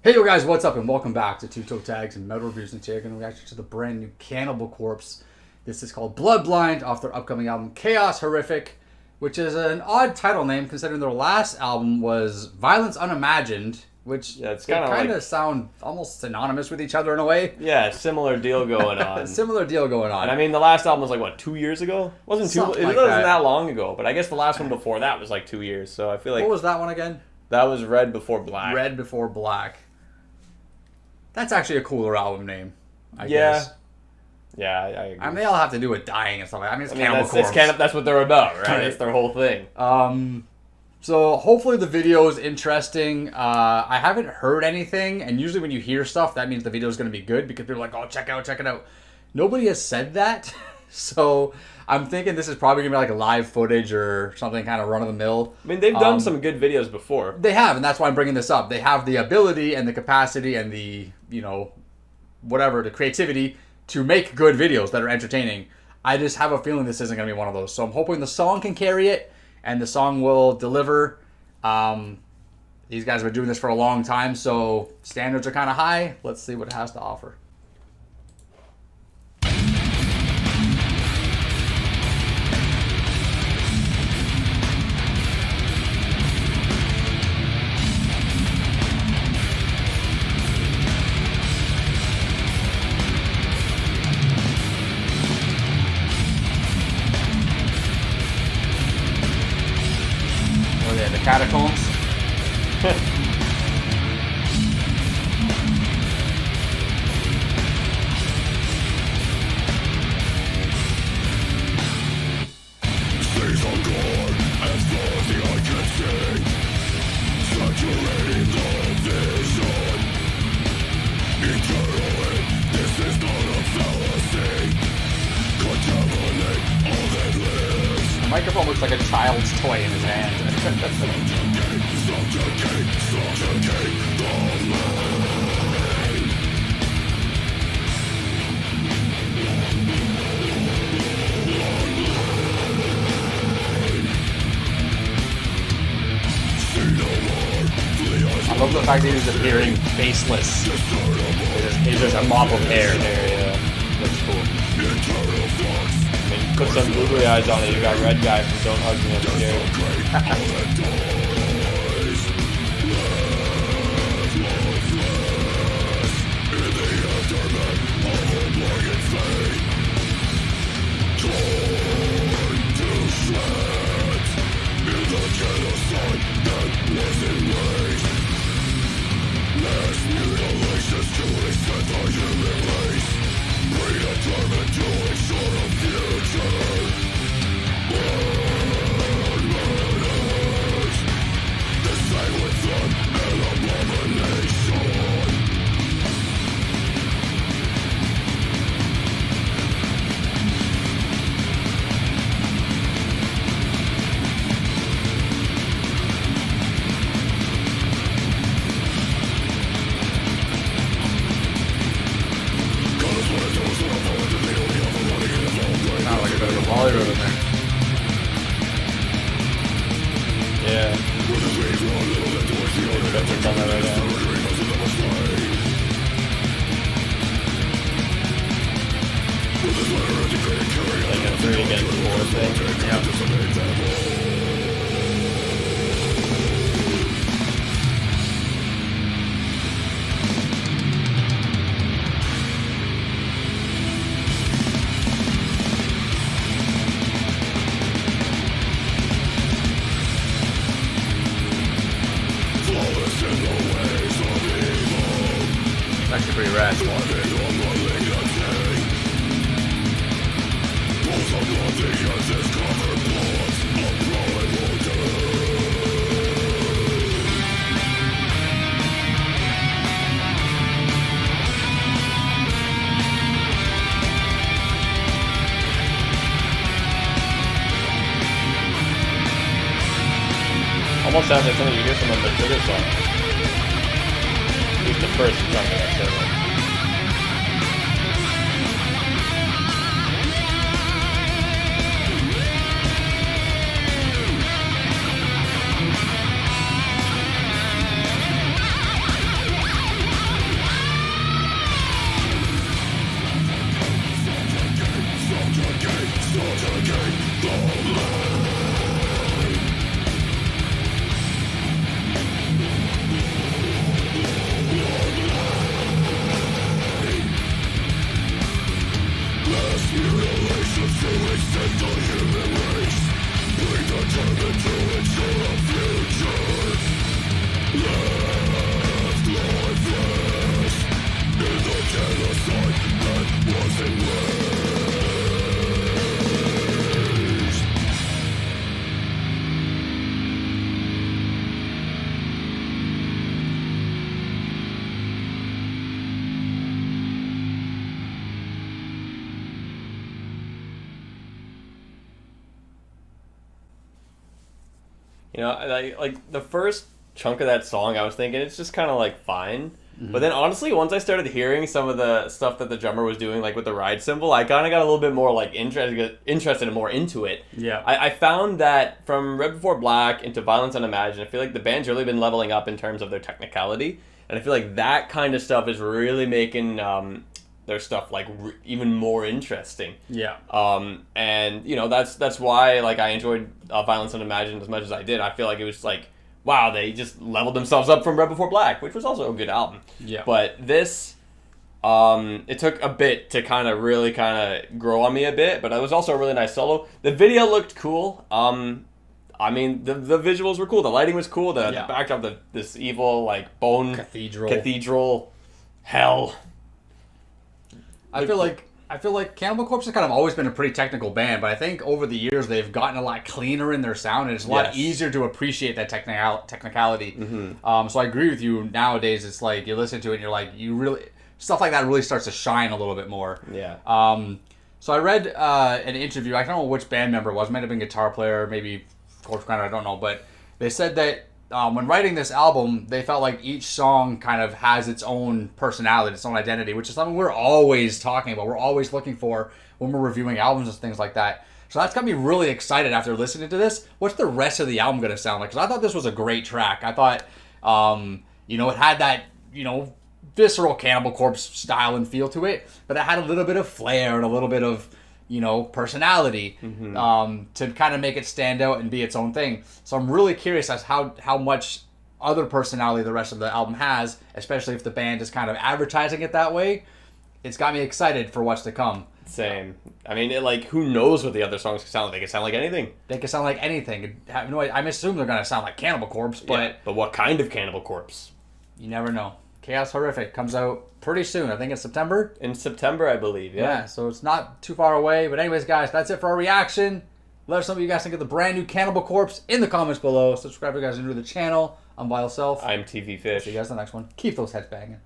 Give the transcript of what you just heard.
Hey yo guys, what's up and welcome back to Toe Tags and Metal Reviews, and today we're going to react to the brand new Cannibal Corpse. This is called Bloodblind off their upcoming album Chaos Horrific, which is an odd title name considering their last album was Violence Unimagined, which it's kind like, of sound almost synonymous with each other in a way. Yeah, similar deal going on. Similar deal going on. And I mean, the last album was like, what, 2 years ago? It wasn't that long ago, but I guess the last one before that was like 2 years, so I feel like... What was that one again? That was Red Before Black. Red Before Black. That's actually a cooler album name, I guess. Yeah, I agree. I mean, they all have to do with dying and stuff like that. I mean, it's Cannibal Corpse. That's what they're about, right? That's their whole thing. So hopefully the video is interesting. I haven't heard anything, and usually when you hear stuff, that means the video is going to be good because people are like, oh, check it out. Nobody has said that, so I'm thinking this is probably going to be like a live footage or something kind of run-of-the-mill. I mean, they've done some good videos before. They have, and that's why I'm bringing this up. They have the ability and the capacity and the, the creativity to make good videos that are entertaining. I just have a feeling this isn't going to be one of those. So I'm hoping the song can carry it and the song will deliver. These guys have been doing this for a long time, so standards are kind of high. Let's see what it has to offer. Oh yeah, the catacombs. Stays on guard as far as the eye can see, saturating the vision. Eternally, this is not a fallacy. Contaminate all that lives. The microphone looks like a child's toy in his hand. Subjugate the mind. See no more, flee us. I love the fact that he's appearing faceless. He's just a mop of hair there, yeah. Looks cool. Eternal flux. I mean, put some googly eyes on it. You got Red Guy from Don't Hug Me, I'm scared. Sounds like a bit of a Bollywood in there. Yeah. That's on that right now. Like a 3 against 4 thing. Yeah. It's actually pretty rad. Almost sounds like something you hear from a Trigger song. At least the first chunk of that song. You know, like the first chunk of that song, I was thinking it's just kind of like fine. But then honestly, once I started hearing some of the stuff that the drummer was doing, like with the ride cymbal, I kind of got a little bit more like interested and more into it. Yeah. I found that from Red Before Black into Violence Unimagined, I feel like the band's really been leveling up in terms of their technicality, and I feel like that kind of stuff is really making their stuff like even more interesting. Yeah. And you know that's why like I enjoyed Violence Unimagined as much as I did. I feel like it was like, wow, they just leveled themselves up from Red Before Black, which was also a good album. Yeah. But this, it took a bit to really grow on me a bit, but it was also a really nice solo. The video looked cool. I mean, the visuals were cool. The lighting was cool. The backdrop, this evil, like, bone cathedral hell. I feel like Cannibal Corpse has kind of always been a pretty technical band, but I think over the years they've gotten a lot cleaner in their sound, and it's a lot easier to appreciate that technicality. So I agree with you. Nowadays, it's like you listen to it and you're like, you really stuff like that really starts to shine a little bit more. Yeah. So I read an interview. I don't know which band member it was. It might have been guitar player, maybe Corpse Grinder. I don't know, but they said that when writing this album, they felt like each song kind of has its own personality, its own identity, which is something we're always talking about. We're always looking for when we're reviewing albums and things like that. So that's got me really excited after listening to this. What's the rest of the album going to sound like? Because I thought this was a great track. I thought, it had that, visceral Cannibal Corpse style and feel to it, but it had a little bit of flair and a little bit of personality to kind of make it stand out and be its own thing. So I'm really curious as how much other personality the rest of the album has, especially if the band is kind of advertising it that way. It's got me excited for what's to come. Same. I mean, who knows what the other songs can sound like? They can sound like anything. They can sound like anything. I assume they're going to sound like Cannibal Corpse, but... Yeah, but what kind of Cannibal Corpse? You never know. Chaos Horrific comes out pretty soon. I think it's September. In September, I believe, yeah. So it's not too far away. But anyways, guys, that's it for our reaction. Let us know what you guys think of the brand new Cannibal Corpse in the comments below. Subscribe if you guys are new to the channel. I'm Vile Self. I'm TV Fish. See you guys in the next one. Keep those heads banging.